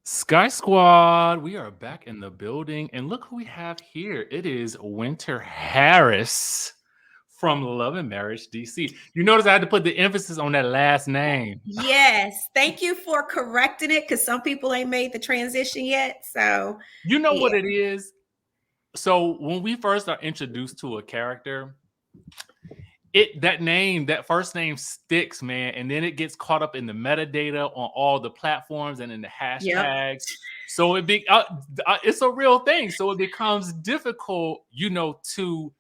Sky Squad, we are back in the building, and look who we have here. It is Winter Harris from Love and Marriage DC. You notice I had to put the emphasis on that last name. Yes, thank you for correcting it because some people ain't made the transition yet. So, You know yeah. what it is? So when we first are introduced to a character, that first name sticks, man, and then it gets caught up in the metadata on all the platforms and in the hashtags. Yep. So it's a real thing. So it becomes difficult, to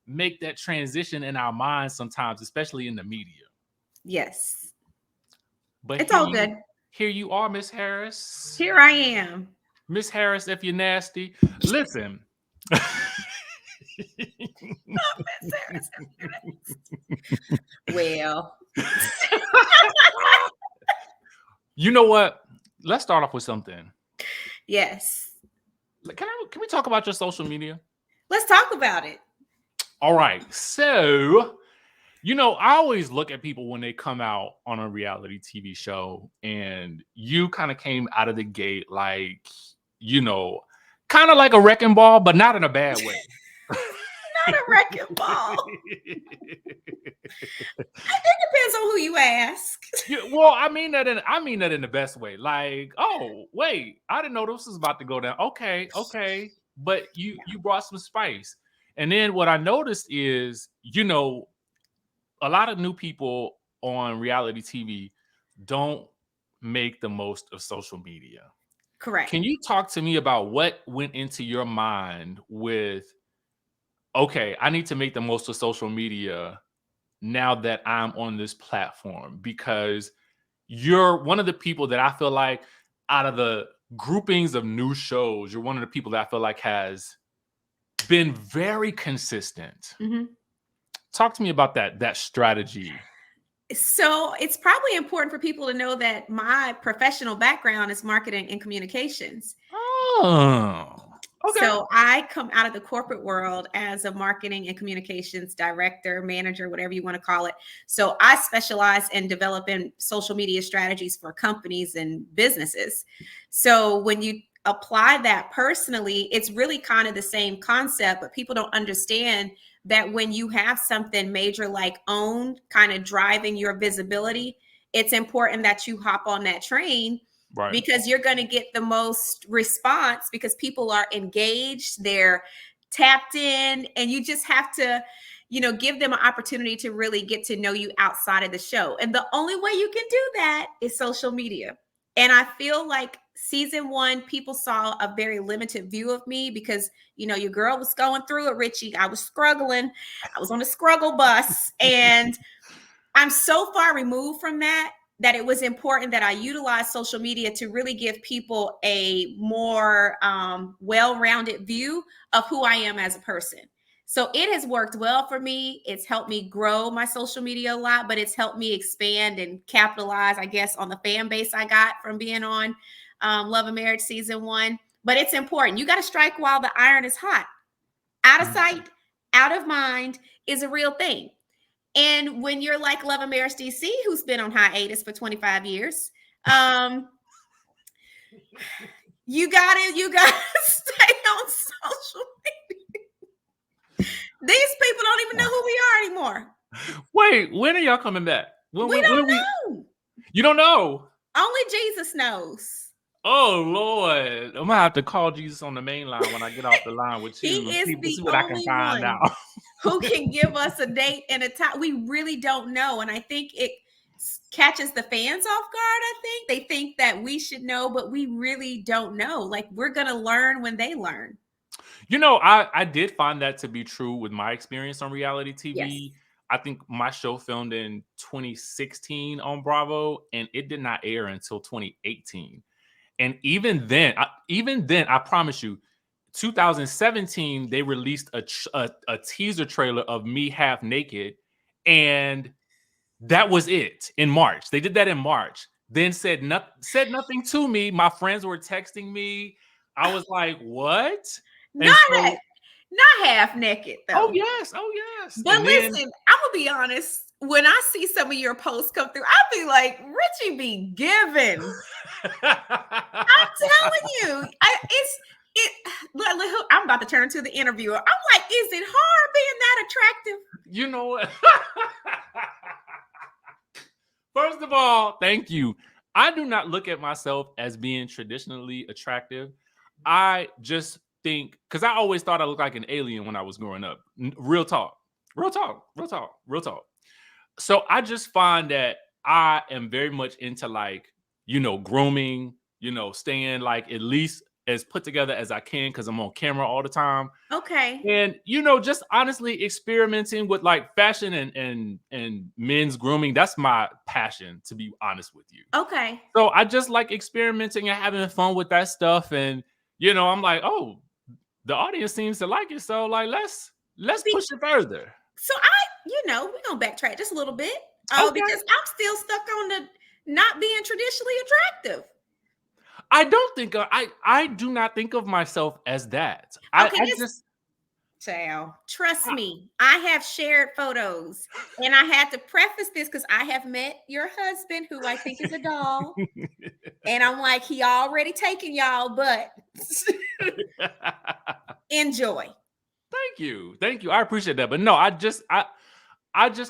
make that transition in our minds sometimes, especially in the media. Yes. But It's all good. Here you are, Miss Harris. Here I am. Miss Harris, if you're nasty, listen. Well, you know what? Let's start off with something. Yes. Can we talk about your social media? Let's talk about it. All right. So, I always look at people when they come out on a reality TV show, and you kind of came out of the gate like, kind of like a wrecking ball, but not in a bad way. Not a wrecking ball. It depends on who you ask. Well, I mean that in the best way. Like, oh, wait, I didn't know this was about to go down. Okay. But you brought some spice. And then what I noticed is, a lot of new people on reality TV don't make the most of social media. Correct. Can you talk to me about what went into your mind with, okay, I need to make the most of social media now that I'm on this platform? Because you're one of the people that I feel like out of the groupings of new shows, you're one of the people that I feel like has been very consistent. Mm-hmm. Talk to me about that strategy. So it's probably important for people to know that my professional background is marketing and communications. Oh, okay. So I come out of the corporate world as a marketing and communications director, manager, whatever you want to call it. So I specialize in developing social media strategies for companies and businesses. So when you apply that personally, it's really kind of the same concept, but people don't understand that when you have something major like OWN kind of driving your visibility, it's important that you hop on that train. Right. Because you're going to get the most response because people are engaged, they're tapped in, and you just have to, give them an opportunity to really get to know you outside of the show. And the only way you can do that is social media. And I feel like season 1, people saw a very limited view of me because, your girl was going through it, Richie. I was struggling. I was on the struggle bus. And I'm so far removed from that it was important that I utilize social media to really give people a more well-rounded view of who I am as a person. So it has worked well for me. It's helped me grow my social media a lot, but it's helped me expand and capitalize, I guess, on the fan base I got from being on Love and Marriage season 1. But it's important. You got to strike while the iron is hot. Out of sight, out of mind is a real thing. And when you're like Love and Marriage DC, who's been on hiatus for 25 years, you gotta stay on social media. These people don't even know who we are anymore. Wait, when are y'all coming back? We don't know. You don't know? Only Jesus knows. Oh Lord, I'm gonna have to call Jesus on the main line when I get off the line with you. He is the what I can find out. Who can give us a date and a time. We really don't know, and I think it catches the fans off guard. I think they think that we should know, but we really don't know. Like, we're gonna learn when they learn. I did find that to be true with my experience on reality TV. Yes. I think my show filmed in 2016 on Bravo, and it did not air until 2018. And even then, I promise you, 2017, they released a teaser trailer of me half naked, and that was it in March. They did that in March. Then said nothing to me. My friends were texting me. I was like, what? Not half naked, though. Oh, yes. But listen, I'm going to be honest. When I see some of your posts come through, I'll be like, Richie be giving. I'm telling you, I'm about to turn to the interviewer. I'm like, is it hard being that attractive? You know what? First of all, thank you. I do not look at myself as being traditionally attractive. I just think, because I always thought I looked like an alien when I was growing up. Real talk. Real talk. Real talk. Real talk. So I just find that I am very much into like, grooming, staying like at least as put together as I can because I'm on camera all the time. Okay. And just honestly experimenting with like fashion and men's grooming. That's my passion, to be honest with you. Okay. So I just like experimenting and having fun with that stuff. And I'm like, oh, the audience seems to like it. So like let's push it further. So we're gonna backtrack just a little bit. Okay. Because I'm still stuck on the not being traditionally attractive. I don't think I do not think of myself as that. Okay, Child, trust me, I have shared photos, and I had to preface this because I have met your husband, who I think is a doll, and I'm like, he already taken y'all, but enjoy. Thank you. I appreciate that, but no, I just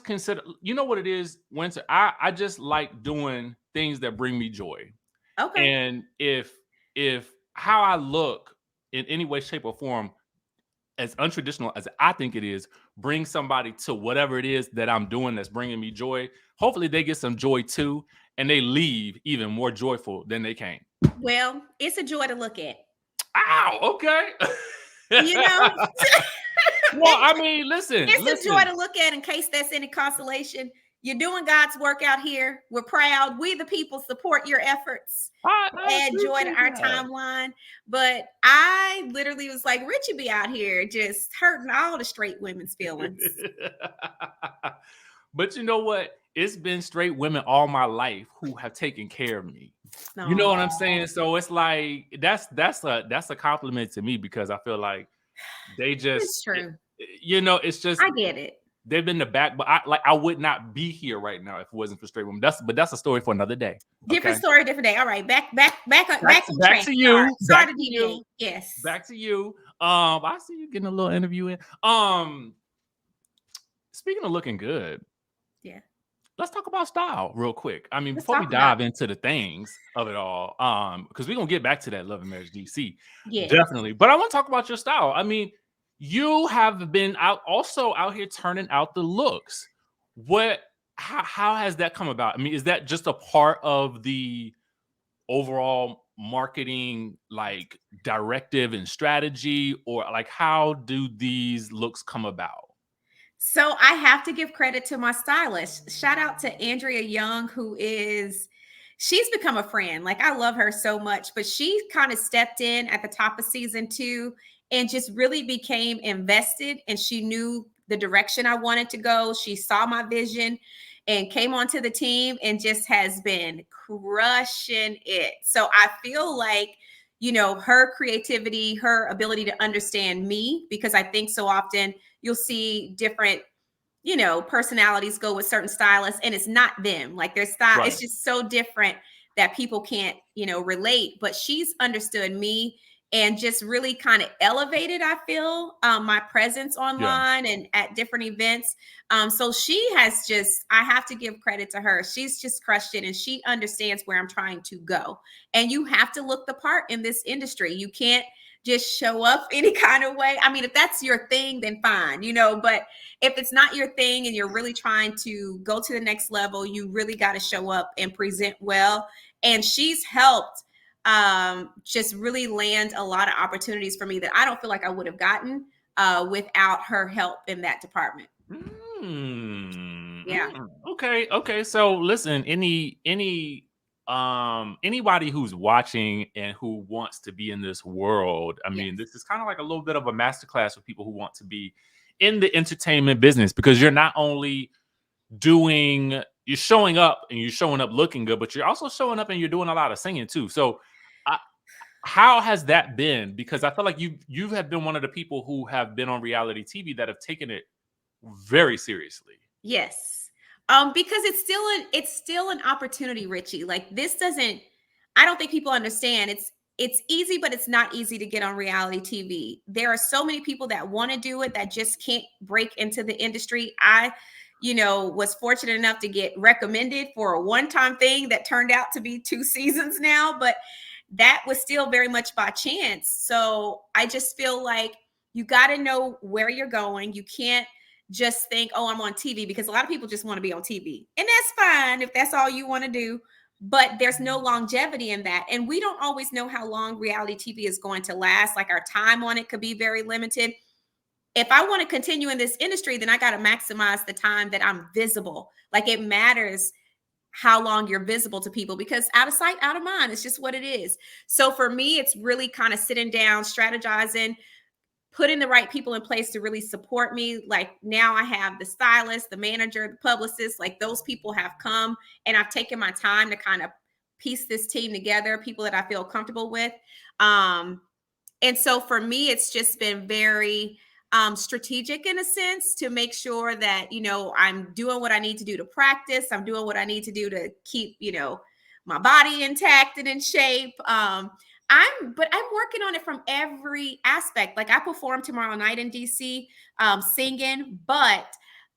consider, what it is, Winter. I just like doing things that bring me joy. Okay. And if how I look in any way, shape, or form, as untraditional as I think it is, bring somebody to whatever it is that I'm doing that's bringing me joy, hopefully they get some joy too, and they leave even more joyful than they came. Well, it's a joy to look at. Ow, okay. Well, I mean, listen. It's a joy to look at, in case that's any consolation. You're doing God's work out here. We're proud. We, the people, support your efforts. Add joy to our timeline. But I literally was like, Richie be out here just hurting all the straight women's feelings. But you know what? It's been straight women all my life who have taken care of me. Aww. You know what I'm saying? So it's like that's a compliment to me, because I feel like they just, it's true. It's just, I get it. They've been the back, but I would not be here right now if it wasn't for straight women. That's a story for another day. Different story, different day. All right, back to you. Start to you. Yes. Back to you. I see you getting a little interview in. Speaking of looking good, yeah. Let's talk about style real quick. I mean, before we dive into the things of it all, because we're gonna get back to that Love and Marriage DC, definitely. But I want to talk about your style. I mean, you have been out here turning out the looks. How has that come about? I mean, is that just a part of the overall marketing, like, directive and strategy, or like how do these looks come about? So I have to give credit to my stylist. Shout out to Andrea Young, she's become a friend. Like, I love her so much, but she kind of stepped in at the top of season 2 and just really became invested. And she knew the direction I wanted to go. She saw my vision and came onto the team and just has been crushing it. So I feel like, her creativity, her ability to understand me, because I think so often you'll see different, personalities go with certain stylists, and it's not them. Like, their style, right. It's just so different that people can't, relate. But she's understood me and just really kind of elevated, I feel, my presence online and at different events. So she has I have to give credit to her. She's just crushed it, and she understands where I'm trying to go. And you have to look the part in this industry. You can't just show up any kind of way. I mean, if that's your thing, then fine, but if it's not your thing and you're really trying to go to the next level, you really got to show up and present well. And she's helped just really land a lot of opportunities for me that I don't feel like I would have gotten without her help in that department. Yeah. Okay. So listen, anybody who's watching and who wants to be in this world, I mean, this is kind of like a little bit of a masterclass for people who want to be in the entertainment business, because you're not only you're showing up looking good, but you're also showing up and you're doing a lot of singing too. So how has that been? Because I feel like you have been one of the people who have been on reality TV that have taken it very seriously. Yes. Because it's still an opportunity, Richie. Like, this doesn't, I don't think people understand. It's easy, but it's not easy to get on reality TV. There are so many people that want to do it that just can't break into the industry. I, was fortunate enough to get recommended for a one-time thing that turned out to be 2 seasons now, but that was still very much by chance. So I just feel like you got to know where you're going. You can't just think, oh, I'm on TV, because a lot of people just want to be on TV. And that's fine if that's all you want to do. But there's no longevity in that. And we don't always know how long reality TV is going to last. Like, our time on it could be very limited. If I want to continue in this industry, then I got to maximize the time that I'm visible. Like, it matters how long you're visible to people, because out of sight, out of mind, it's just what it is. So for me, it's really kind of sitting down, strategizing, putting the right people in place to really support me. Like, now I have the stylist, the manager, the publicist, like those people have come, and I've taken my time to kind of piece this team together, people that I feel comfortable with. And so for me, it's just been very strategic in a sense, to make sure that, I'm doing what I need to do to practice. I'm doing what I need to do to keep, my body intact and in shape. I'm working on it from every aspect. Like, I perform tomorrow night in DC, singing, but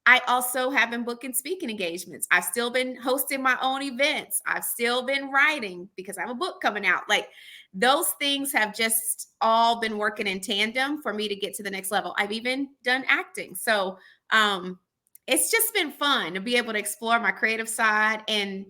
I also have been booking speaking engagements. I've still been hosting my own events. I've still been writing because I have a book coming out. Like, those things have just all been working in tandem for me to get to the next level. I've even done acting. So it's just been fun to be able to explore my creative side and,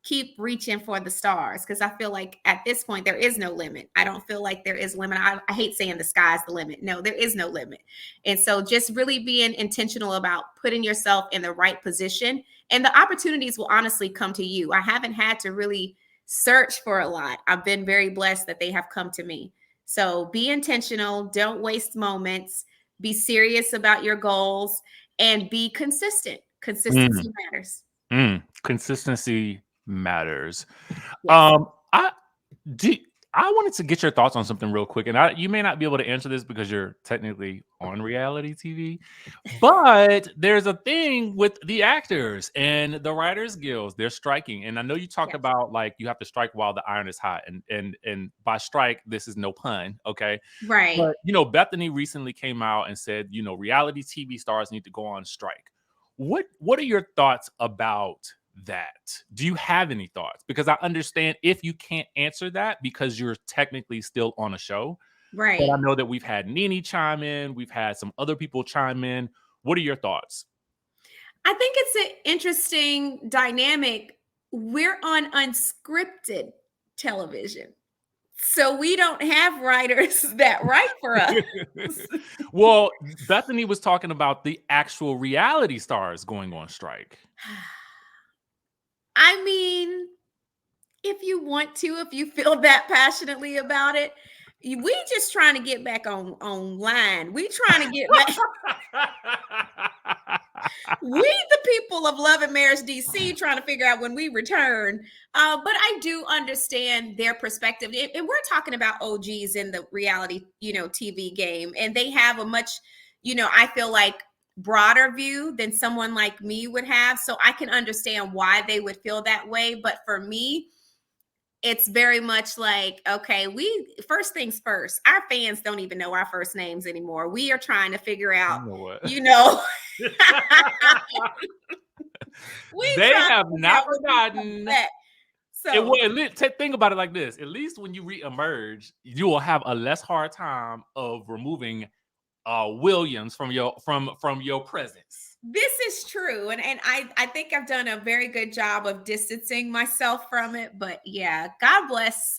keep reaching for the stars, because I feel like at this point there is no limit. I don't feel like there is a limit. I hate saying the sky's the limit. No, there is no limit. And so just really being intentional about putting yourself in the right position, and the opportunities will honestly come to you. I haven't had to really search for a lot. I've been very blessed that they have come to me. So be intentional, don't waste moments, be serious about your goals, and be consistent. Consistency matters. Consistency matters. Yes. I wanted to get your thoughts on something real quick, and you may not be able to answer this because you're technically on reality TV, but there's a thing with the actors and the writers guilds. They're striking, and I know you talked about, like, you have to strike while the iron is hot, and by strike, this is no pun, okay? Right. But Bethany recently came out and said, reality TV stars need to go on strike. What are your thoughts about that? Do you have any thoughts? Because I understand if you can't answer that because you're technically still on a show. Right. But I know that we've had Nene chime in. We've had some other people chime in. What are your thoughts? I think it's an interesting dynamic. We're on unscripted television, so we don't have writers that write for us. Well, Bethany was talking about the actual reality stars going on strike. I mean, if you want to, if you feel that passionately about it, we just trying to get back online. We trying to get back. We, the people of Love and Marriage DC, trying to figure out when we return. But I do understand their perspective, and we're talking about OGs in the reality, TV game, and they have a much, I feel like, broader view than someone like me would have. So I can understand why they would feel that way. But for me, it's very much like, okay, first things first, our fans don't even know our first names anymore. We are trying to figure out, they have not forgotten. So Think about it like this. At least when you re-emerge, you will have a less hard time of removing Williams from your presence. This is true. And I think I've done a very good job of distancing myself from it. But yeah, God bless.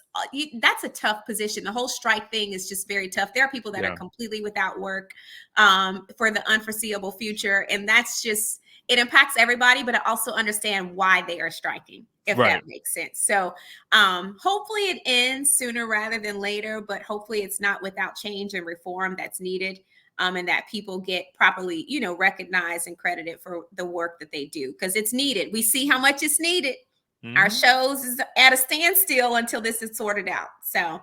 That's a tough position. The whole strike thing is just very tough. There are people that are completely without work for the unforeseeable future. And that's just, it impacts everybody, but I also understand why they are striking, if that makes sense. So hopefully it ends sooner rather than later, but hopefully it's not without change and reform that's needed. And that people get properly, recognized and credited for the work that they do, because it's needed. We see how much it's needed. Mm-hmm. Our shows is at a standstill until this is sorted out. So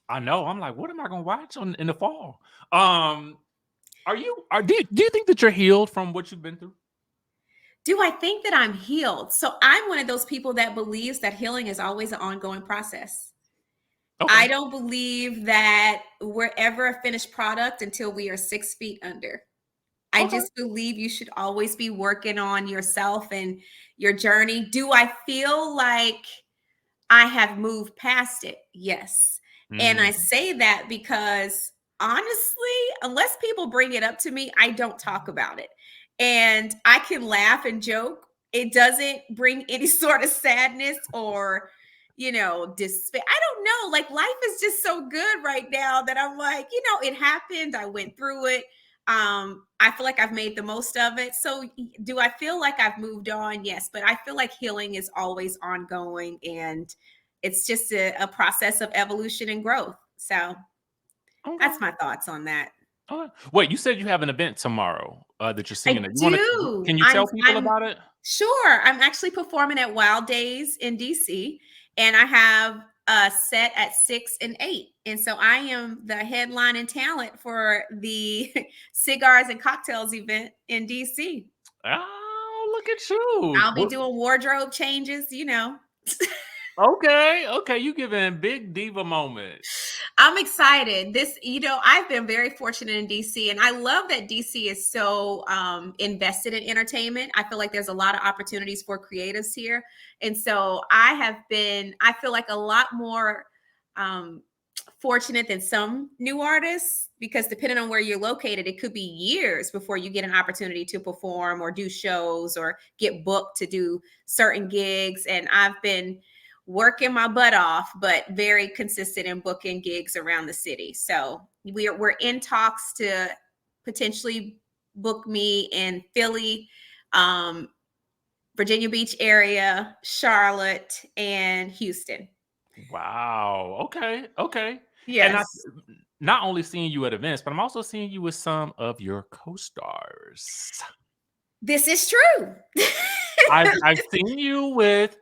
I know. I'm like, what am I going to watch in the fall? Do you think that you're healed from what you've been through? Do I think that I'm healed? So I'm one of those people that believes that healing is always an ongoing process. Okay. I don't believe that we're ever a finished product until we are 6 feet under. I Okay. just believe you should always be working on yourself and your journey. Do I feel like I have moved past it? Yes. And I Mm. say that because honestly, unless people bring it up to me, I don't talk about it. And I can laugh and joke. It doesn't bring any sort of sadness or, despair. I don't know. Like life is just so good right now that I'm like, it happened. I went through it. I feel like I've made the most of it. So do I feel like I've moved on? Yes, but I feel like healing is always ongoing and it's just a process of evolution and growth. So Okay. that's my thoughts on that. Okay. Wait, you said you have an event tomorrow that you're singing I at. do. Can you I'm tell people I'm about it? sure. I'm actually performing at Wild Days in DC, and I have a set at 6 and 8. And so I am the headline and talent for the cigars and cocktails event in DC. Oh, look at you. I'll be doing wardrobe changes. Okay, okay, you giving big diva moments. I'm excited. I've been very fortunate in DC, and I love that DC is so invested in entertainment. I feel like there's a lot of opportunities for creatives here. And so I feel like a lot more fortunate than some new artists because depending on where you're located, it could be years before you get an opportunity to perform or do shows or get booked to do certain gigs. And I've been working my butt off, but very consistent in booking gigs around the city. So we're in talks to potentially book me in Philly, Virginia Beach area, Charlotte, and Houston. Wow. Okay. Okay. And I Yes, not only seeing you at events, but I'm also seeing you with some of your co-stars. this is true. I've seen you with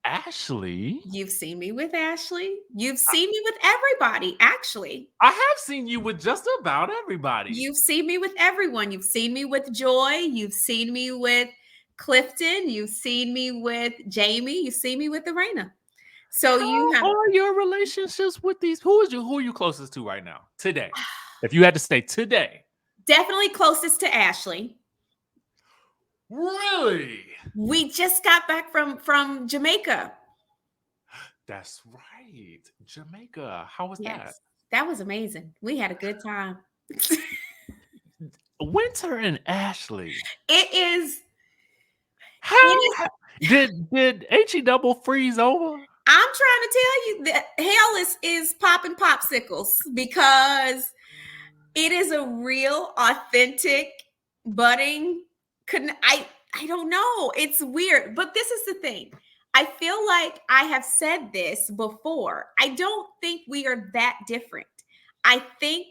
Ashley. You've seen me with Ashley. You've seen me with everybody, actually. I have seen you with just about everybody. You've seen me with everyone. You've seen me with Joy. You've seen me with Clifton. You've seen me with Jamie. You've seen me with Arena. So you How have are your relationships with these? Who are you closest to right now? Today. If you had to say today. definitely closest to Ashley. Really? We just got back from Jamaica. That's right. Jamaica. How was that? Yes, that was amazing. We had a good time. Winter and Ashley. It is. It How is. did HE double freeze over? I'm trying to tell you that hell is popping popsicles because it is a real, authentic budding. I don't know. It's weird, but this is the thing. I feel like I have said this before. I don't think we are that different. I think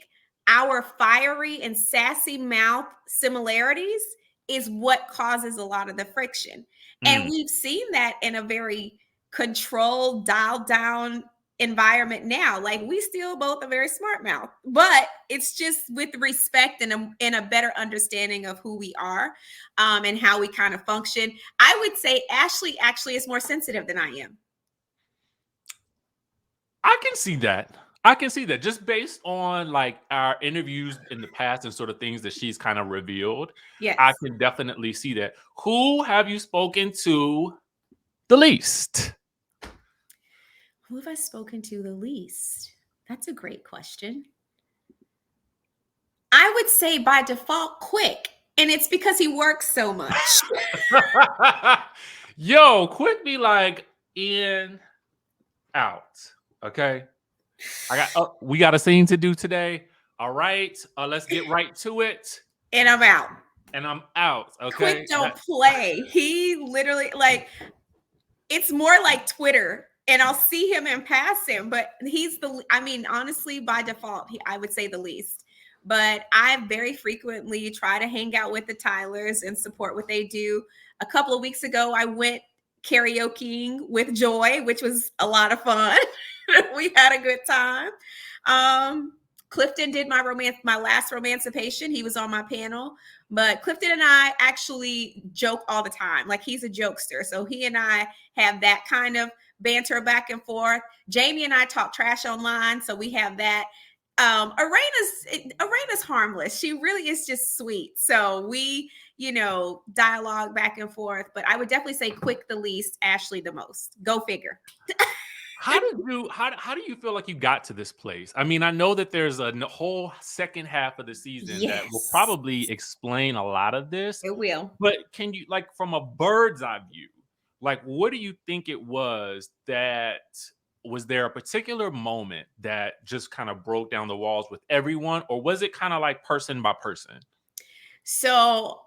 our fiery and sassy mouth similarities is what causes a lot of the friction. And Mm. we've seen that in a very controlled, dialed down environment now. Like we still both a very smart mouth, but it's just with respect and a better understanding of who we are and how we kind of function. I would say Ashley actually is more sensitive than I am. I can see that. I can see that just based on like our interviews in the past and sort of things that she's kind of revealed. I Yes. can definitely see that. Who have you spoken to the least? Who have I spoken to the least? That's a great question. I would say by default, Quick. And it's because he works so much. Yo, quick be like in out. Okay. We got a scene to do today. All right. Let's get right to it. And I'm out. And I'm out. Okay. Quick don't play. He literally it's more like Twitter. And I'll see him and pass him, but honestly, by default, I would say the least. But I very frequently try to hang out with the Tylers and support what they do. A couple of weeks ago, I went karaokeing with Joy, which was a lot of fun. We had a good time. Clifton did my last romancipation. He was on my panel, but Clifton and I actually joke all the time. Like, he's a jokester. So he and I have that kind of banter back and forth. Jamie and I talk trash online. So we have that. Arena's harmless. She really is just sweet. So we, dialogue back and forth, but I would definitely say Quick the least, Ashley the most. Go figure. How do you feel like you got to this place? I mean, I know that there's a whole second half of the season that will probably explain a lot of this. It will. But can you, like, from a bird's eye view, like, what do you think it was that was there a particular moment that just kind of broke down the walls with everyone, or was it kind of like person by person? So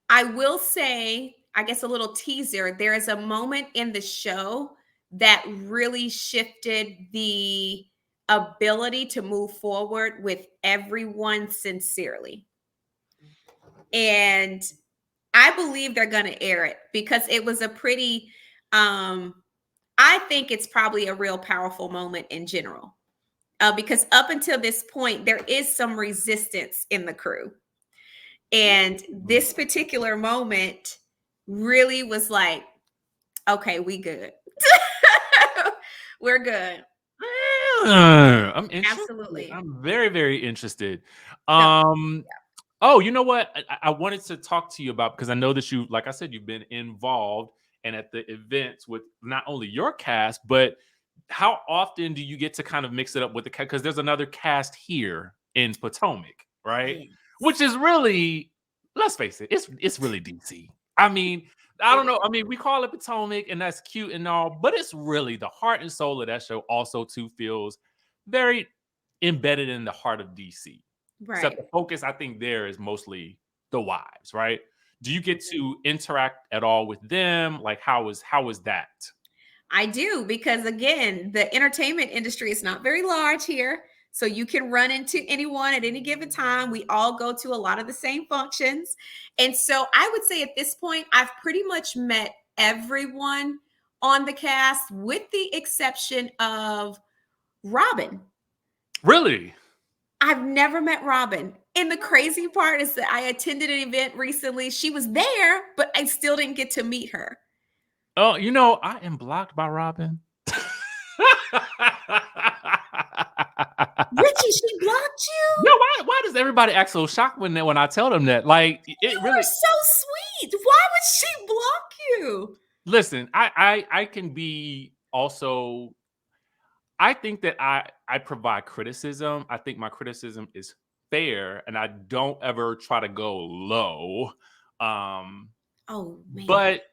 I will say, I guess a little teaser, there is a moment in the show that really shifted the ability to move forward with everyone sincerely. And I believe they're going to air it because it was a pretty, I think it's probably a real powerful moment in general. Because up until this point, there is some resistance in the crew. And this particular moment really was like, okay, we good. We're good. I'm interested. Absolutely. I'm very, very interested. Yeah. Oh, you know what? I wanted to talk to you about, because I know that you, like I said, you've been involved and at the events with not only your cast, but how often do you get to kind of mix it up with the cast? Because there's another cast here in Potomac, right? Yes. Which is really, let's face it, it's really DC. I mean, I don't know. I mean, we call it Potomac, and that's cute and all, but it's really the heart and soul of that show also too feels very embedded in the heart of DC. Right. Except the focus, I think, there is mostly the wives, right? Do you get to interact at all with them? Like, how is that? I do, because again, the entertainment industry is not very large here. So you can run into anyone at any given time. We all go to a lot of the same functions. And so I would say at this point, I've pretty much met everyone on the cast with the exception of Robin. Really? I've never met Robin. And the crazy part is that I attended an event recently. She was there, but I still didn't get to meet her. Oh, I am blocked by Robin. Richie, she blocked you? No, why does everybody act so shocked when I tell them that? Like, it really, you're so sweet. Why would she block you? Listen, I can be also, I think that I provide criticism. I think my criticism is fair, and I don't ever try to go low. Oh man. But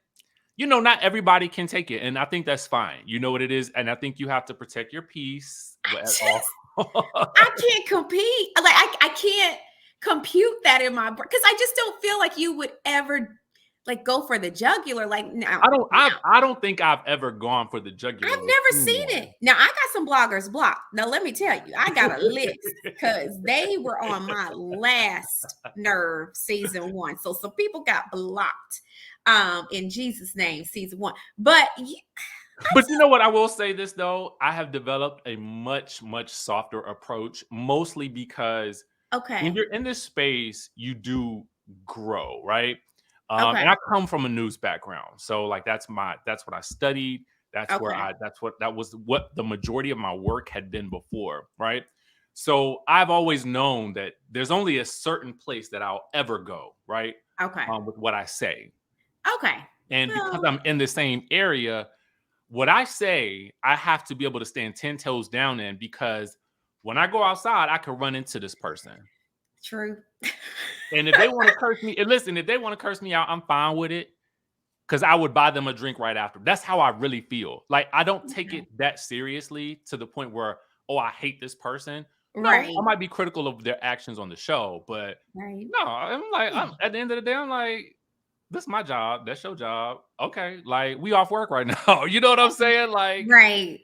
not everybody can take it, and I think that's fine. You know what it is, and I think you have to protect your peace I can't compete. Like I can't compute that in my brain, because I just don't feel like you would ever like go for the jugular. Like, no, I don't think I've ever gone for the jugular. I've never seen it. Now I got some bloggers blocked. Now let me tell you, I got a list because they were on my last nerve season 1. So some people got blocked. In Jesus' name, season 1. But you know what? I will say this though. I have developed a much, much softer approach, mostly because when you're in this space, you do grow, right? And I come from a news background. So like that's what I studied. That was what the majority of my work had been before, right? So I've always known that there's only a certain place that I'll ever go, right? With what I say. And because I'm in the same area, what I say, I have to be able to stand 10 toes down in, because when I go outside, I can run into this person. True. And if they want to curse me, and listen, if they want to curse me out, I'm fine with it, because I would buy them a drink right after. That's how I really feel. Like, I don't take it that seriously to the point where, oh, I hate this person. Right. No, I might be critical of their actions on the show, but no, I'm like, at the end of the day, I'm like, this is my job. That's your job. Okay. Like, we off work right now. You know what I'm saying? Like, right.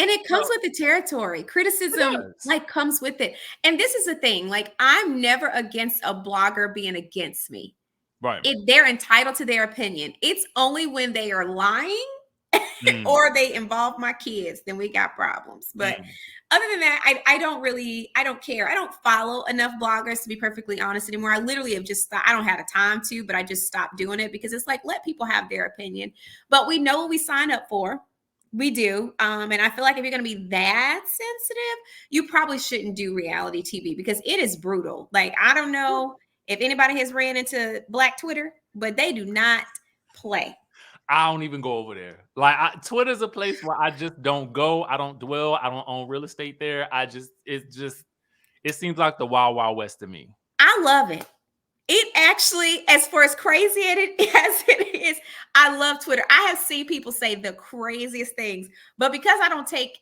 And it comes with the territory. Criticism comes with it. And this is the thing, like, I'm never against a blogger being against me. Right. They're entitled to their opinion. It's only when they are lying Mm, or they involve my kids, then we got problems. But mm. other than that, I don't care. I don't follow enough bloggers to be perfectly honest anymore. I literally have just, I don't have the time to, but I just stopped doing it because it's like, let people have their opinion. But we know what we sign up for. We do. And I feel like if you're going to be that sensitive, you probably shouldn't do reality TV because it is brutal. Like, I don't know if anybody has ran into Black Twitter, but they do not play. I don't even go over there. Like, Twitter's a place where I just don't go. I don't dwell. I don't own real estate there. It seems like the wild, wild west to me. I love it. It actually, as far as crazy as it is, I love Twitter. I have seen people say the craziest things, but because I don't take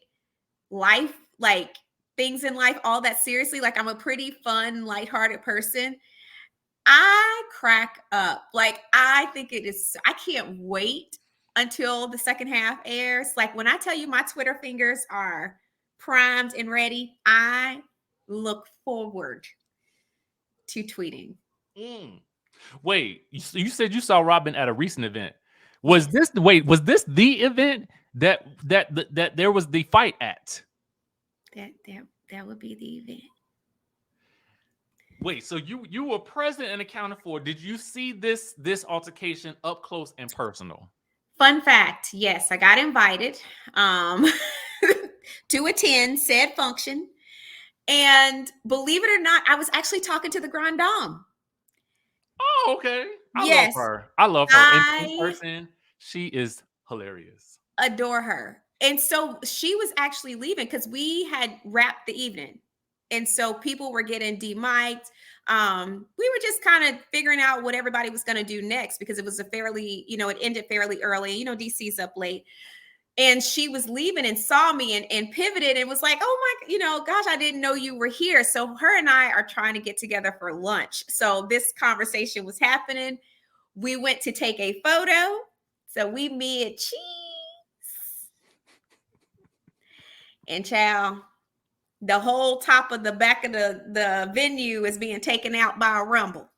life, like things in life, all that seriously, like I'm a pretty fun, lighthearted person, I crack up. Like, I think it is, I can't wait until the second half airs. Like, when I tell you my Twitter fingers are primed and ready, I look forward to tweeting. Mm. Wait, you said you saw Robin at a recent event. Was Yes. this the event that there was the fight at? That would be the event. Wait, so you were present and accounted for. Did you see this altercation up close and personal? Fun fact, yes, I got invited to attend said function. And believe it or not, I was actually talking to the Grand Dame. Oh, okay. I love Yes, her. I love her. In I person, she is hilarious. adore her. And so she was actually leaving because we had wrapped the evening. And so people were getting demiked. We were just kind of figuring out what everybody was going to do next because it was a fairly, it ended fairly early. DC's up late. And she was leaving and saw me and pivoted and was like, oh my, gosh, I didn't know you were here. So her and I are trying to get together for lunch. So this conversation was happening. We went to take a photo. So we made cheese. And child, the whole top of the back of the venue is being taken out by a rumble.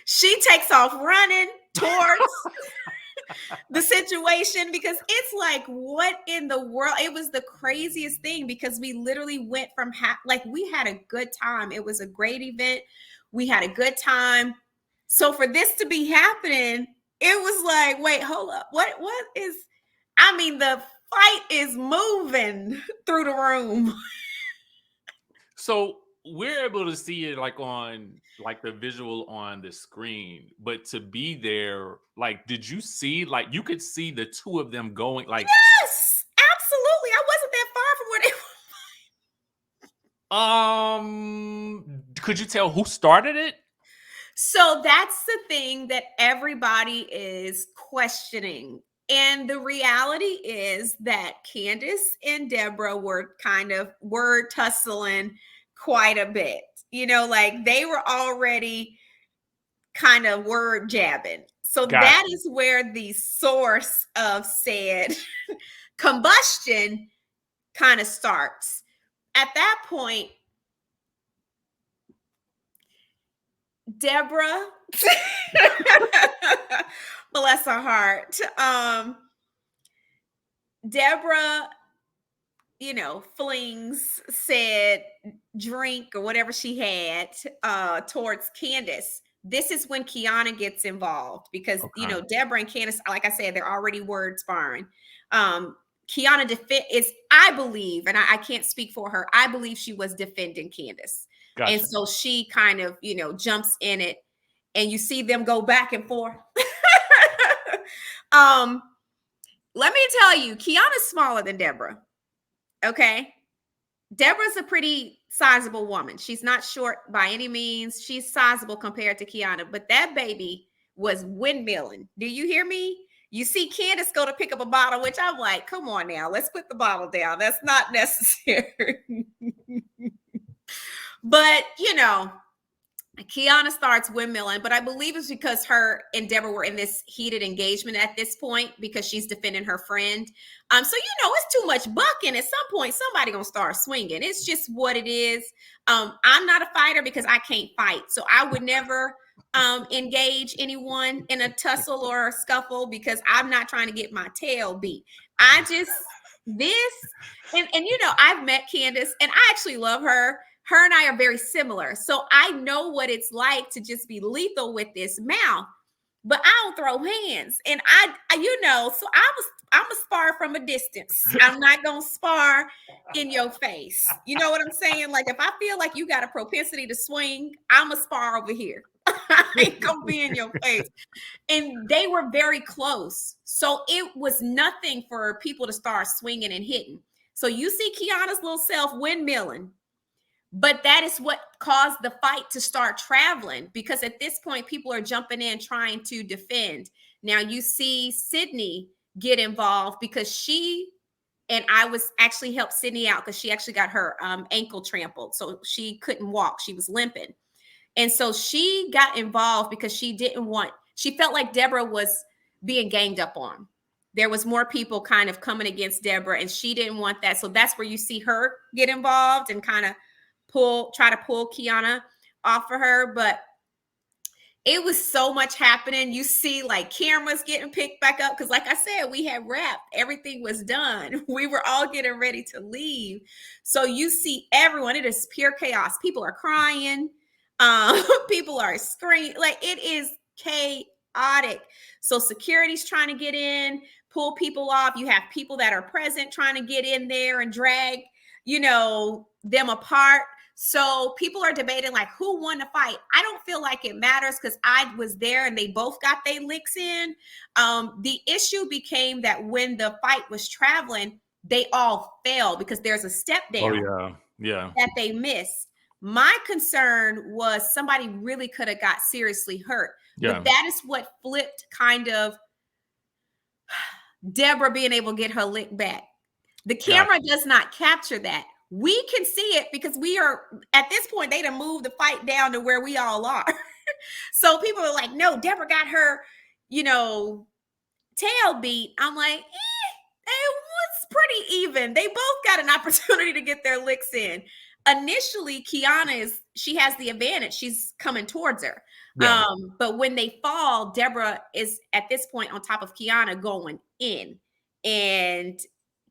She takes off running towards the situation because it's like, what in the world? It was the craziest thing because we literally went from we had a good time. It was a great event. We had a good time. So for this to be happening, it was like, wait, hold up. What is, the fight is moving through the room. So we're able to see it on the visual on the screen, but to be there, did you see, you could see the two of them going Yes, absolutely. I wasn't that far from where they were. Could you tell who started it? So that's the thing that everybody is questioning. And the reality is that Candace and Deborah were kind of word tussling quite a bit. They were already kind of word jabbing. So that is where the source of said combustion kind of starts. At that point, Deborah, bless her heart. Deborah, flings said drink or whatever she had towards Candace. This is when Kiana gets involved because, Deborah and Candace, like I said, they're already word sparring. Kiana I believe, and I can't speak for her, I believe she was defending Candace. Gotcha. And so she kind of, jumps in it and you see them go back and forth. Let me tell you, Kiana's smaller than Deborah. Okay. Deborah's a pretty sizable woman. She's not short by any means. She's sizable compared to Kiana, but that baby was windmilling. Do you hear me? You see Candace go to pick up a bottle, which I'm like, come on now, let's put the bottle down. That's not necessary. But, Kiana starts windmilling, but I believe it's because her and Deborah were in this heated engagement at this point because she's defending her friend. So it's too much bucking. At some point, somebody gonna start swinging. It's just what it is. I'm not a fighter because I can't fight, so I would never engage anyone in a tussle or a scuffle because I'm not trying to get my tail beat. I just and I've met Candace and I actually love her. Her and I are very similar. So I know what it's like to just be lethal with this mouth, but I don't throw hands. And so I'm a spar from a distance. I'm not going to spar in your face. You know what I'm saying? Like if I feel like you got a propensity to swing, I'm a spar over here. I ain't going to be in your face. And they were very close. So it was nothing for people to start swinging and hitting. So you see Kiana's little self windmilling. But that is what caused the fight to start traveling because at this point, people are jumping in trying to defend. Now you see Sydney get involved because I was actually helped Sydney out because she actually got her ankle trampled. So she couldn't walk. She was limping. And so she got involved because she felt like Deborah was being ganged up on. There was more people kind of coming against Deborah and she didn't want that. So that's where you see her get involved and kind of try to pull Kiana off of her. But it was so much happening. You see like cameras getting picked back up. Cause like I said, we had wrapped, everything was done. We were all getting ready to leave. So you see everyone, it is pure chaos. People are crying. People are screaming. Like it is chaotic. So security's trying to get in, pull people off. You have people that are present trying to get in there and drag, them apart. So people are debating like who won the fight. I don't feel like it matters because I was there and they both got their licks in. The issue became that when the fight was traveling, they all fell because there's a step down that they missed. My concern was somebody really could have got seriously hurt. Yeah. But that is what flipped kind of Deborah being able to get her lick back. The camera does not capture that. We can see it because we are at this point, they done moved the fight down to where we all are. So people are like, no, Deborah got her, tail beat. I'm like, it was pretty even. They both got an opportunity to get their licks in. Initially, Kiana she has the advantage. She's coming towards her. Yeah. But when they fall, Deborah is at this point on top of Kiana going in. And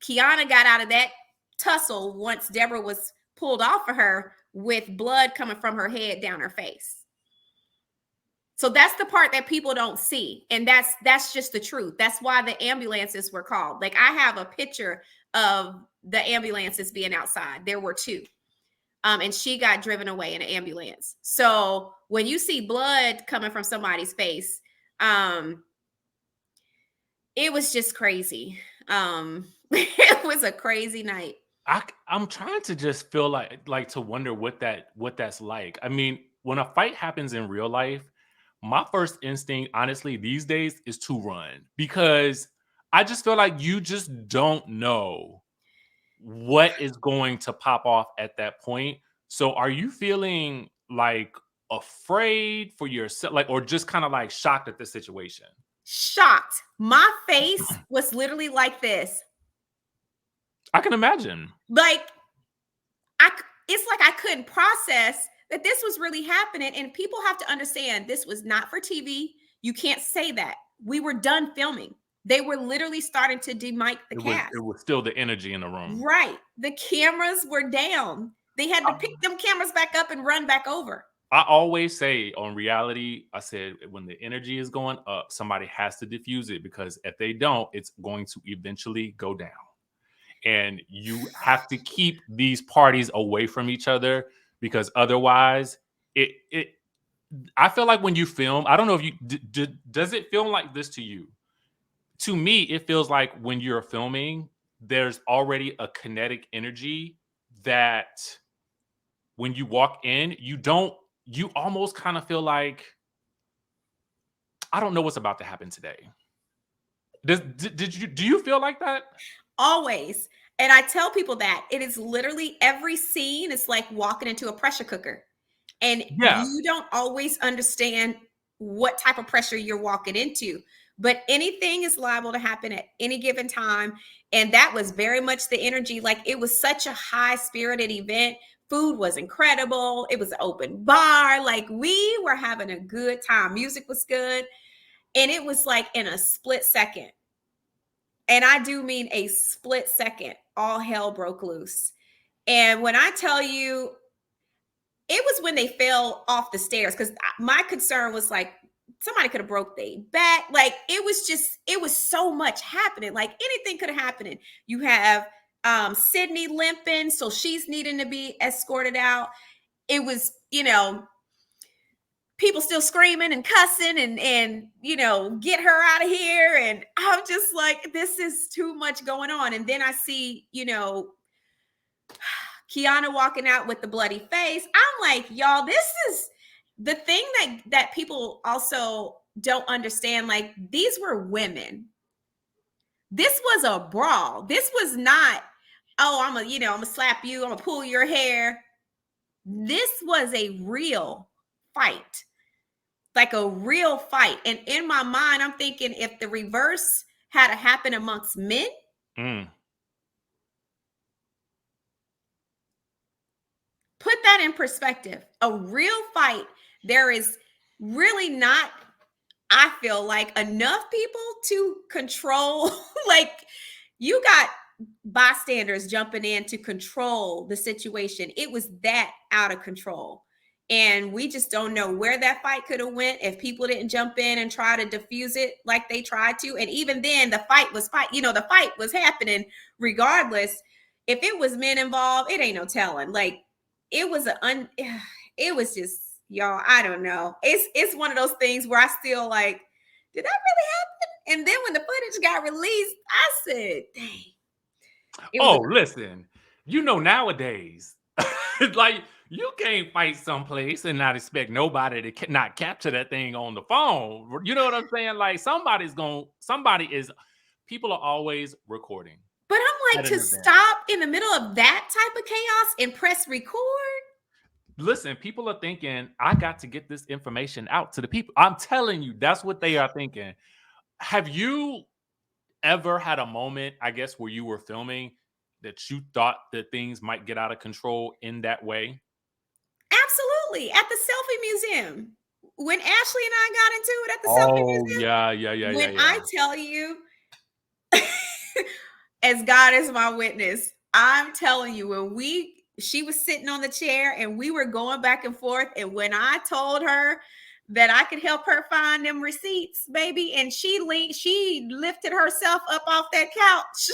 Kiana got out of that tussle once Deborah was pulled off of her with blood coming from her head down her face. So that's the part that people don't see. And that's just the truth. That's why the ambulances were called. Like I have a picture of the ambulances being outside. There were two. And she got driven away in an ambulance. So when you see blood coming from somebody's face, it was just crazy. It was a crazy night. I'm trying to just feel like to wonder what that's like. I mean, when a fight happens in real life, my first instinct, honestly, these days is to run because I just feel like you just don't know what is going to pop off at that point. So are you feeling like afraid for yourself, like, or just kind of like shocked at the situation? Shocked. My face was literally like this. I can imagine. Like, it's like I couldn't process that this was really happening. And people have to understand this was not for TV. You can't say that. We were done filming. They were literally starting to demic the cast. It was still the energy in the room. Right. The cameras were down. They had to pick them cameras back up and run back over. I always say on reality, I said, when the energy is going up, somebody has to diffuse it because if they don't, it's going to eventually go down. And you have to keep these parties away from each other because otherwise I feel like when you film, I don't know if you, does it feel like this to you? To me, it feels like when you're filming, there's already a kinetic energy that when you walk in, you almost kind of feel like, I don't know what's about to happen today. Do you feel like that? Always. And I tell people that it is literally every scene is like walking into a pressure cooker. And Yeah. you don't always understand what type of pressure you're walking into. But anything is liable to happen at any given time. And that was very much the energy. Like, it was such a high spirited event. Food was incredible. It was an open bar. Like, we were having a good time. Music was good. And it was like in a split second. And I do mean a split second, all hell broke loose. And when I tell you, it was when they fell off the stairs, because my concern was like, somebody could have broke their back. Like, it was so much happening. Like, anything could have happened. You have Sydney limping, so she's needing to be escorted out. It was, people still screaming and cussing and get her out of here. And I'm just like, this is too much going on. And then I see, Kiana walking out with the bloody face. I'm like, y'all, this is the thing that people also don't understand. Like, these were women. This was a brawl. This was not, oh, I'm gonna slap you, I'm gonna pull your hair. This was a real fight. Like, a real fight. And in my mind, I'm thinking, if the reverse had to happen amongst men, put that in perspective. A real fight. There is really not, I feel like, enough people to control. Like, you got bystanders jumping in to control the situation. It was that out of control. And we just don't know where that fight could have went if people didn't jump in and try to diffuse it like they tried to. And even then, the fight was happening regardless. If it was men involved, it ain't no telling. Like, it was it was just, y'all, I don't know. It's one of those things where I still like, did that really happen? And then when the footage got released, I said, dang. Listen, nowadays, like, you can't fight someplace and not expect nobody to not capture that thing on the phone. You know what I'm saying? Like, people are always recording. But I'm like, to stop in the middle of that type of chaos and press record. Listen, people are thinking, I got to get this information out to the people. I'm telling you, that's what they are thinking. Have you ever had a moment, I guess, where you were filming that you thought that things might get out of control in that way? Absolutely. At the Selfie Museum. When Ashley and I got into it at the Selfie Museum. Yeah. When I tell you, as God is my witness, I'm telling you, when she was sitting on the chair and we were going back and forth. And when I told her that I could help her find them receipts, baby, and she lifted herself up off that couch.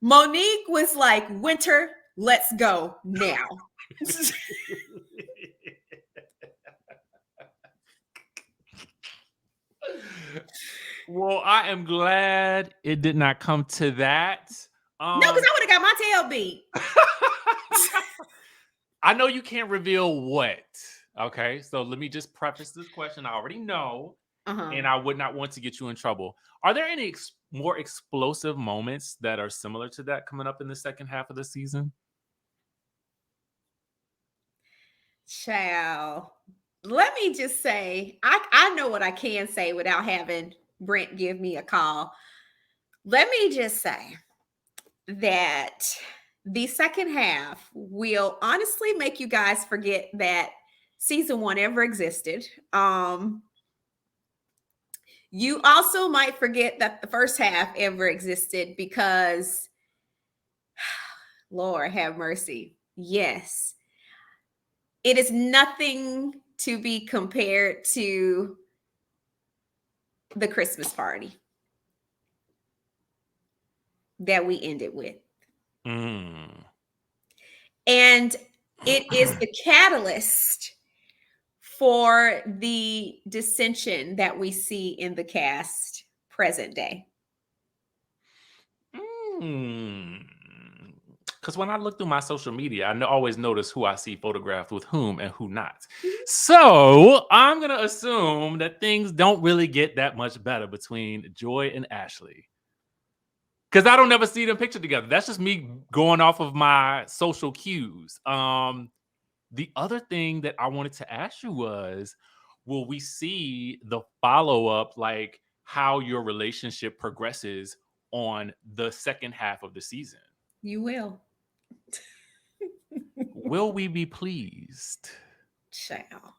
Monique was like, Winter, let's go now. Well, I am glad it did not come to that. No, because I would have got my tail beat. I know you can't reveal what. Okay, so let me just preface this question. I already know, and I would not want to get you in trouble. Are there any more explosive moments that are similar to that coming up in the second half of the season? Child, let me just say, I know what I can say without having Brent give me a call. Let me just say that the second half will honestly make you guys forget that season 1 ever existed. You also might forget that the first half ever existed, because Lord have mercy. Yes. It is nothing to be compared to the Christmas party that we ended with. And it is the catalyst for the dissension that we see in the cast present day. Because when I look through my social media, I always notice who I see photographed with whom and who not. So I'm going to assume that things don't really get that much better between Joy and Ashley. because I don't ever see them pictured together. That's just me going off of my social cues. The other thing that I wanted to ask you was, will we see the follow-up, like how your relationship progresses on the second half of the season? You will. Will we be pleased? Child.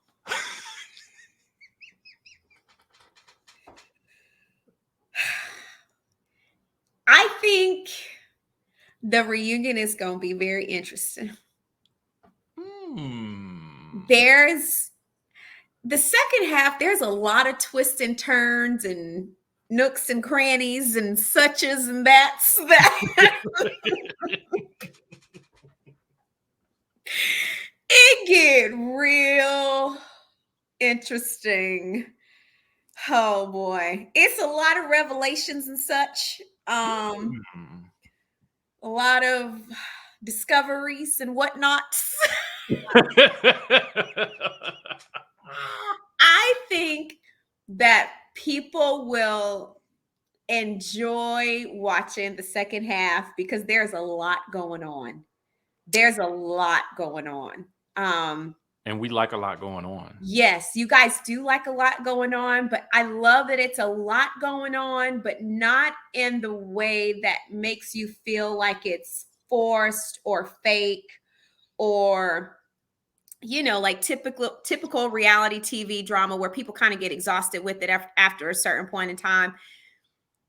I think the reunion is going to be very interesting. There's the second half, there's a lot of twists and turns and nooks and crannies and suches and that's that. It get real interesting. Oh boy. It's a lot of revelations and such. A lot of discoveries and whatnots. I think that people will enjoy watching the second half because there's a lot going on. There's a lot going on. And we like a lot going on. Yes, you guys do like a lot going on, but I love that it's a lot going on, but not in the way that makes you feel like it's forced or fake or, you know, like typical reality TV drama where people kind of get exhausted with it after a certain point in time.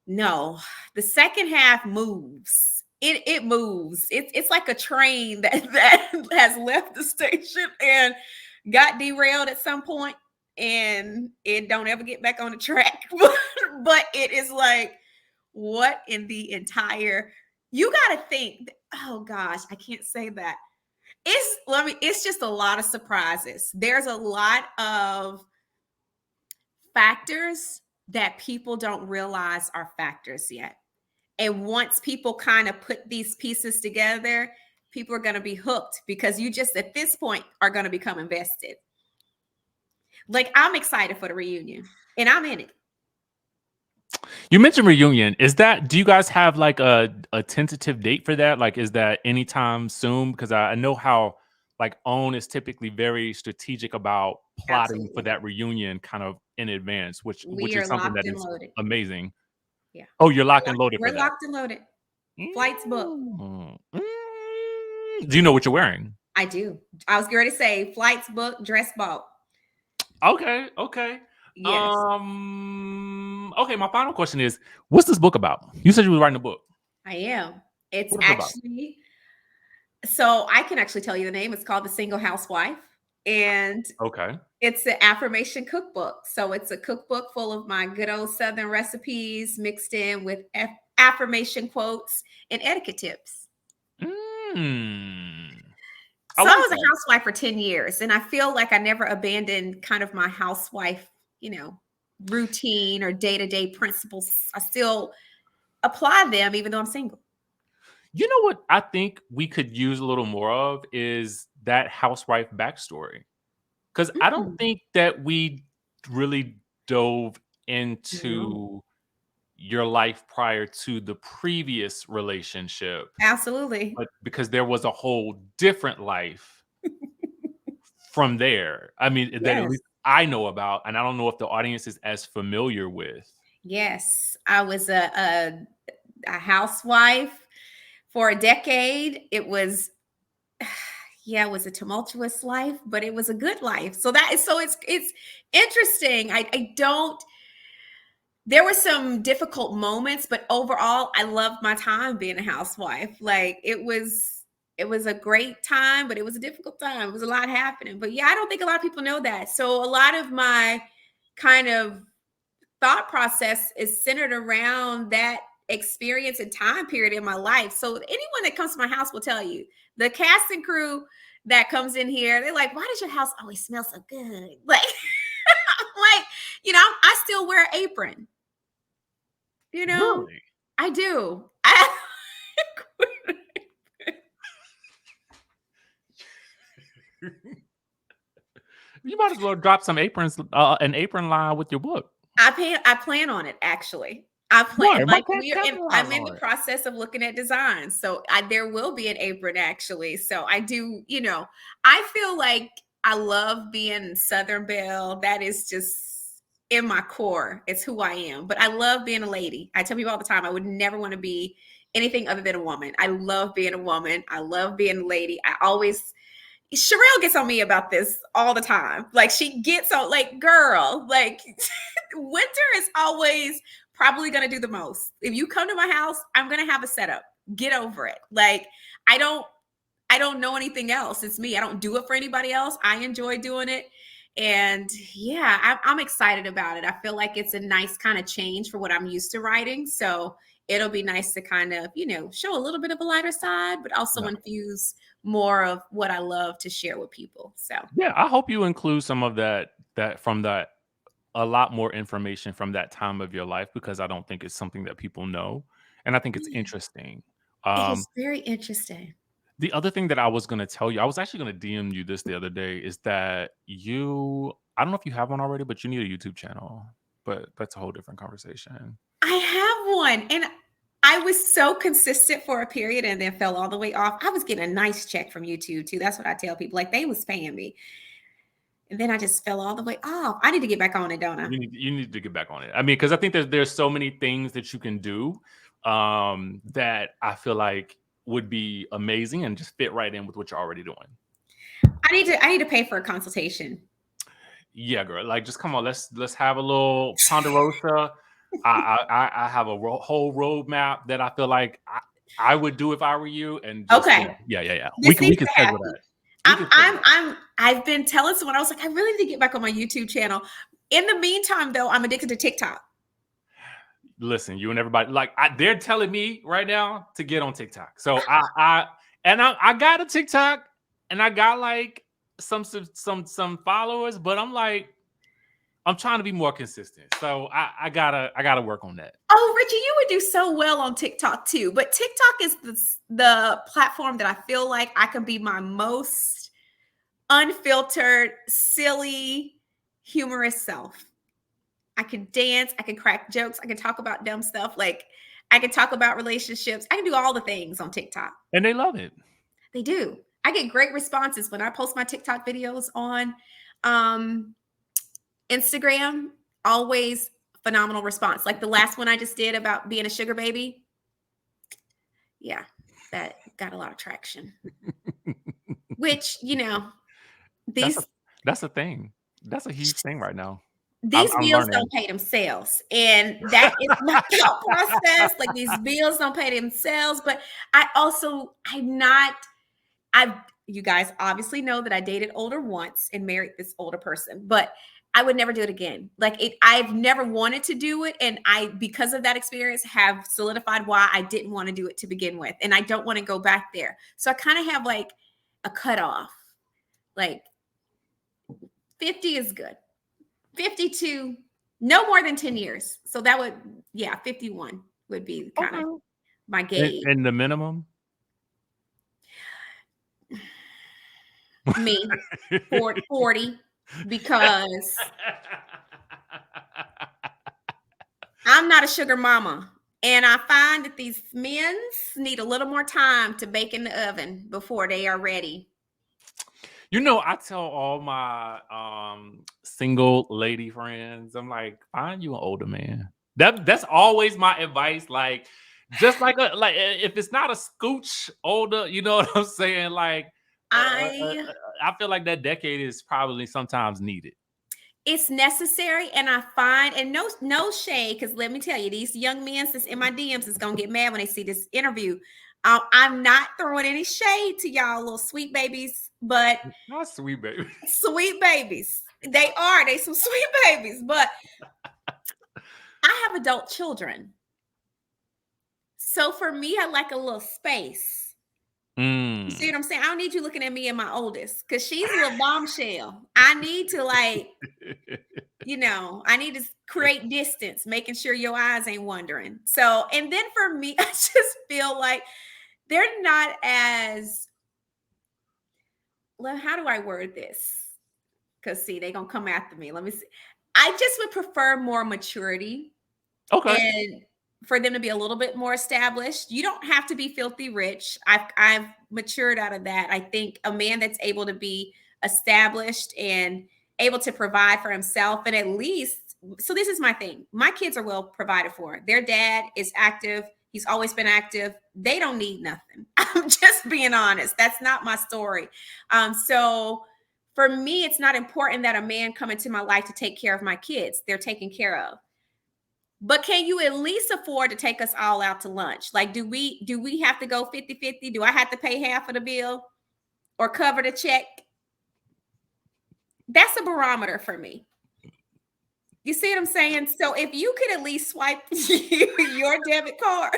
No, the second half moves. It moves. It's like a train that has left the station and got derailed at some point, and it don't ever get back on the track. But it is like, what in the entire? You got to think. Oh gosh, I can't say that. It's just a lot of surprises. There's a lot of factors that people don't realize are factors yet. And once people kind of put these pieces together, people are going to be hooked because you just at this point are going to become invested. Like, I'm excited for the reunion and I'm in it. You mentioned reunion. Do you guys have like a tentative date for that? Like, is that anytime soon? Because I know how like OWN is typically very strategic about plotting Absolutely. for that reunion kind of in advance, which We is are something locked that and is loaded. amazing. Yeah. Oh, you're locked and loaded We're for that. locked and loaded. Flights booked. Do you know what you're wearing? I do. I was going to say flights booked, dress bought. Okay. Yes. Okay, my final question is, what's this book about? You said you were writing a book. I am. It's What is it about? actually, so I can actually tell you the name. It's called The Single Housewife. And Okay. it's an affirmation cookbook. So it's a cookbook full of my good old Southern recipes mixed in with affirmation quotes and etiquette tips. So I was a housewife for 10 years, and I feel like I never abandoned kind of my housewife, routine or day-to-day principles. I still apply them even though I'm single. You know what I think we could use a little more of is that housewife backstory. Because I don't think that we really dove into your life prior to the previous relationship. Absolutely. But because there was a whole different life from there. I mean, that at least I know about, and I don't know if the audience is as familiar with. Yes, I was a housewife for a decade. It was, it was a tumultuous life, but it was a good life. So it's interesting. There were some difficult moments, but overall, I loved my time being a housewife. Like, it was a great time, but it was a difficult time. It was a lot happening. But yeah, I don't think a lot of people know that. So a lot of my kind of thought process is centered around that experience and time period in my life. So anyone that comes to my house will tell you, the cast and crew that comes in here, they're like, why does your house always smell so good? Like, I still wear an apron. Really? I do. You might as well drop some aprons, an apron line with your book. I plan on it, actually. I plan Right, my like cat I'm capitalized in on the it. process of looking at designs. So there will be an apron actually. So I do, I feel like I love being Southern Belle. That is just in my core. It's who I am. But I love being a lady. I tell people all the time I would never want to be anything other than a woman. I love being a woman. I love being a lady. I always Sherelle gets on me about this all the time. Like she gets on, like, girl, like winter is always probably gonna do the most. If you come to my house, I'm gonna have a setup. Get over it. Like I don't I don't know anything else. It's me. I don't do it for anybody else. I enjoy doing it. And yeah, I'm excited about it. I feel like it's a nice kind of change for what I'm used to writing. So it'll be nice to kind of, show a little bit of a lighter side, but also Yeah. infuse more of what I love to share with people. So Yeah, I hope you include some of that from that a lot more information from that time of your life because I don't think it's something that people know, and I think it's yeah, interesting. it Um, is very interesting. the other thing that I was gonna tell you, I was actually gonna DM you this the other day, is that I don't know if you have one already, but you need a YouTube channel, but that's a whole different conversation. I have one, and I was so consistent for a period and then fell all the way off. I was getting a nice check from YouTube too. That's what I tell people. Like they was paying me. And then I just fell all the way off. I need to get back on it, don't I? You need to get back on it. I mean, because I think there's so many things that you can do, that I feel like would be amazing and just fit right in with what you're already doing. I need to pay for a consultation. Yeah, girl. Like, just come on. Let's have a little ponderosa. I have a whole roadmap that I feel like I would do if I were you, and just Okay. yeah. We This can we needs can to schedule happen. that. We can schedule that. I've been telling someone, I was like, I really need to get back on my YouTube channel. In the meantime, though, I'm addicted to TikTok. Listen, you and everybody, like they're telling me right now to get on TikTok. So I got a TikTok and I got like some followers, but I'm like I'm trying to be more consistent. So I gotta work on that. Oh, Richie, you would do so well on TikTok too. But TikTok is the platform that I feel like I can be my most unfiltered, silly, humorous self. I can dance, I can crack jokes, I can talk about dumb stuff. Like I can talk about relationships. I can do all the things on TikTok. And they love it. They do. I get great responses when I post my TikTok videos on um, Instagram. Always phenomenal response. Like the last one I just did about being a sugar baby. Yeah, that got a lot of traction. Which, That's a these that's a thing. That's a huge thing right now. these I'm bills learning. don't pay themselves. And that is my thought process. Like these bills don't pay themselves. But you guys obviously know that I dated older once and married this older person, but I would never do it again. I've never wanted to do it. And because of that experience, have solidified why I didn't want to do it to begin with. And I don't want to go back there. So I kind of have like a cutoff. Like 50 is good. 52, no more than 10 years. So 51 would be kind of Okay. my gauge. And the minimum? Me, 40, because I'm not a sugar mama. And I find that these men need a little more time to bake in the oven before they are ready. I tell all my single lady friends, I'm like, find you an older man. That's always my advice. Like, just like if it's not a scooch older, you know what I'm saying? Like, I I feel like that decade is probably sometimes needed. It's necessary, and I find, and no shade, because let me tell you, these young men that's in my DMs is gonna get mad when they see this interview. I'm not throwing any shade to y'all little sweet babies, but Not sweet baby. sweet babies. They some sweet babies, but I have adult children. So for me, I like a little space. You see what I'm saying? I don't need you looking at me and my oldest, because she's a little bombshell. I need to I need to create distance, making sure your eyes ain't wandering. So, and then for me, I just feel like they're not as, well, how do I word this? Because see, they're going to come after me. Let me see. I just would prefer more maturity. Okay. And for them to be a little bit more established. You don't have to be filthy rich. I've matured out of that. I think a man that's able to be established and able to provide for himself, and at least, so this is my thing. My kids are well provided for. Their dad is active. He's always been active. They don't need nothing. I'm just being honest. That's not my story. So for me, it's not important that a man come into my life to take care of my kids. They're taken care of. But can you at least afford to take us all out to lunch? Like, do we have to go 50-50? Do I have to pay half of the bill or cover the check? That's a barometer for me. You see what I'm saying? So if you could at least swipe your debit card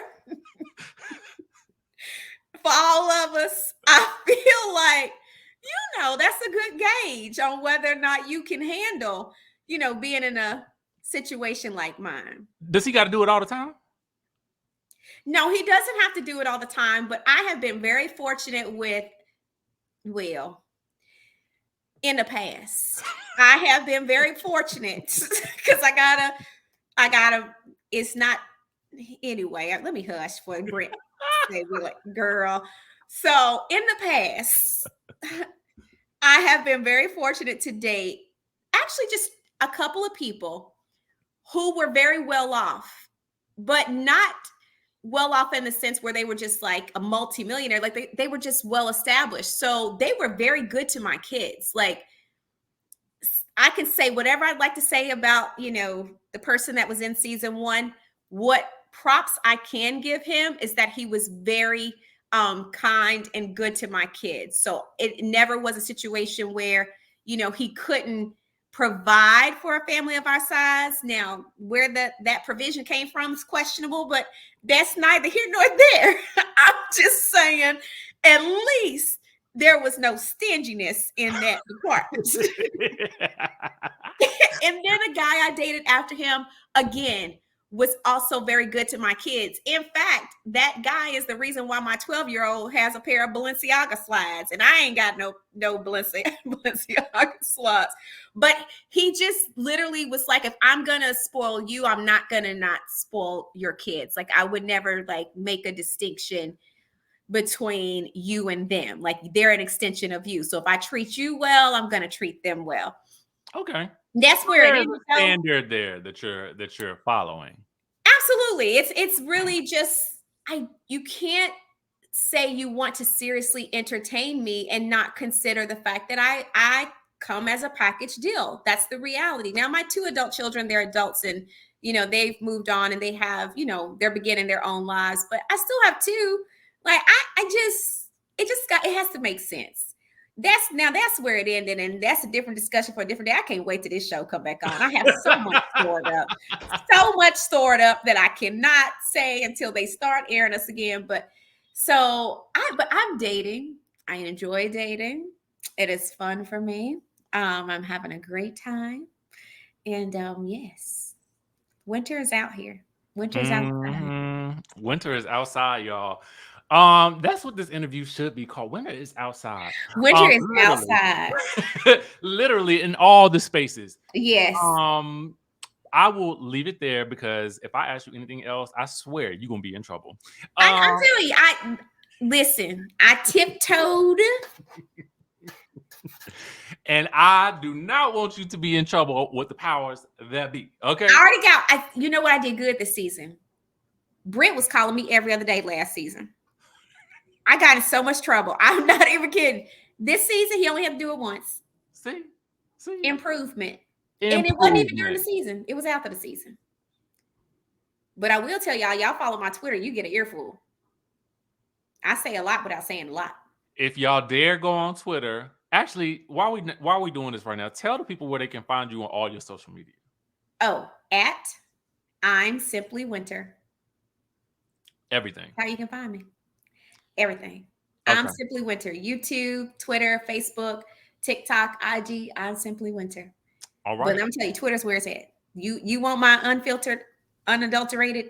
for all of us, I feel like, that's a good gauge on whether or not you can handle, being in a situation like mine. Does he got to do it all the time? No, he doesn't have to do it all the time, but I have been very fortunate with, well, in the past, I have been very fortunate because I gotta, it's not, anyway, let me hush for Brent. Say, girl. So in the past, I have been very fortunate to date actually just a couple of people who were very well off, but not well off in the sense where they were just like a multimillionaire. Like they were just well established. So they were very good to my kids. Like, I can say whatever I'd like to say about, the person that was in season 1. What props I can give him is that he was very kind and good to my kids. So it never was a situation where, he couldn't provide for a family of our size. Now, where that provision came from is questionable, but that's neither here nor there. I'm just saying, at least there was no stinginess in that department. And then a guy I dated after him, again, was also very good to my kids. In fact, that guy is the reason why my 12-year-old has a pair of Balenciaga slides, and I ain't got no Balenciaga slides. But he just literally was like, if I'm gonna spoil you, I'm not gonna not spoil your kids. Like, I would never make a distinction between you and them. Like, they're an extension of you. So if I treat you well, I'm gonna treat them well. Okay. That's where it is. A standard there that you're following. Absolutely. It's really just, you can't say you want to seriously entertain me and not consider the fact that I come as a package deal. That's the reality. Now, my 2 adult children, they're adults and, they've moved on and they have, they're beginning their own lives, but I still have 2. Like, it has to make sense. That's where it ended, and that's a different discussion for a different day. I can't wait till this show come back on. I have so much stored up that I cannot say until they start airing us again. But I'm dating. I enjoy dating. It is fun for me. I'm having a great time, and yes, winter is out here. Winter is outside. Winter is outside, y'all. That's what this interview should be called. Winter is outside. Winter is outside. Literally in all the spaces. Yes. I will leave it there because if I ask you anything else, I swear you're gonna be in trouble. I'm telling you, listen, I tiptoed. And I do not want you to be in trouble with the powers that be. Okay. I already got, you know what I did good this season? Brent was calling me every other day last season. I got in so much trouble. I'm not even kidding. This season, he only had to do it once. See? Improvement. And it wasn't even during the season. It was after the season. But I will tell y'all follow my Twitter, you get an earful. I say a lot without saying a lot. If y'all dare go on Twitter, actually, while we doing this right now, tell the people where they can find you on all your social media. Oh, at I'm Simply Winter. Everything. How you can find me. Everything. Okay. I'm Simply Winter. YouTube, Twitter, Facebook, TikTok, IG. I'm Simply Winter. All right. But I'm telling you, Twitter's where it's at. You want my unfiltered, unadulterated?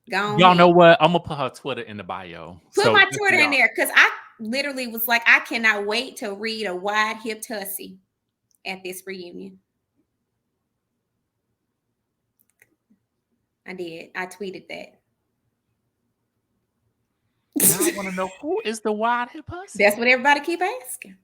Y'all know what? I'm gonna put her Twitter in the bio. Put my Twitter in there because I literally was like, I cannot wait to read a wide-hipped hussy at this reunion. I did. I tweeted that. Now I want to know, who is the wild hip pussy? That's what everybody keep asking.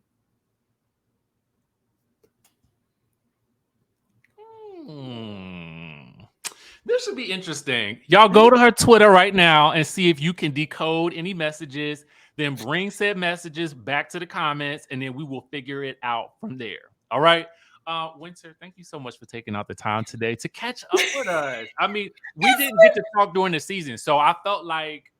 This should be interesting. Y'all go to her Twitter right now and see if you can decode any messages, then bring said messages back to the comments, and then we will figure it out from there. All right. Winter, thank you so much for taking out the time today to catch up with us. I mean, we didn't get to talk during the season, so I felt like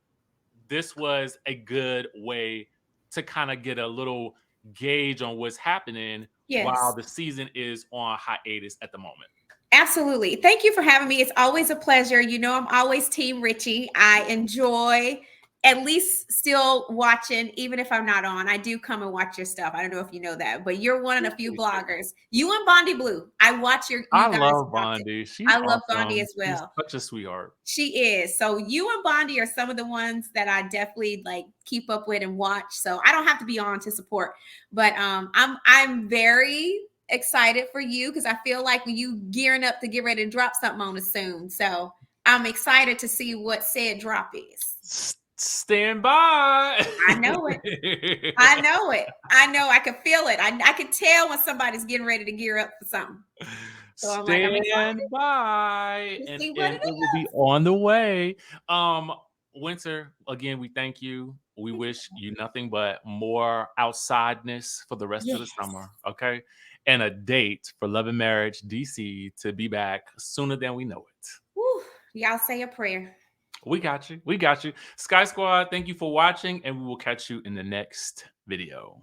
this was a good way to kind of get a little gauge on what's happening while the season is on hiatus at the moment. Absolutely. Thank you for having me. It's always a pleasure. You know, I'm always Team Richie. I enjoy at least still watching, even if I'm not on. I do come and watch your stuff. I don't know if you know that, but you're one of the few bloggers. You and Bondi Blue. I watch your. I love Bondi. I love Bondi as well. She's such a sweetheart. She is. So you and Bondi are some of the ones that I definitely like keep up with and watch. So I don't have to be on to support, but I'm very excited for you because I feel like you gearing up to get ready to drop something on us soon. So I'm excited to see what said drop is. Stand by. I know it. I know it. I know. I can feel it. I can tell when somebody's getting ready to gear up for something. So stand by, and it will be on the way. Winter, again, we thank you. We wish you nothing but more outsideness for the rest of the summer. Okay. And a date for Love and Marriage DC to be back sooner than we know it. Woo. Y'all say a prayer. We got you. We got you. Skye Squad, thank you for watching, and we will catch you in the next video.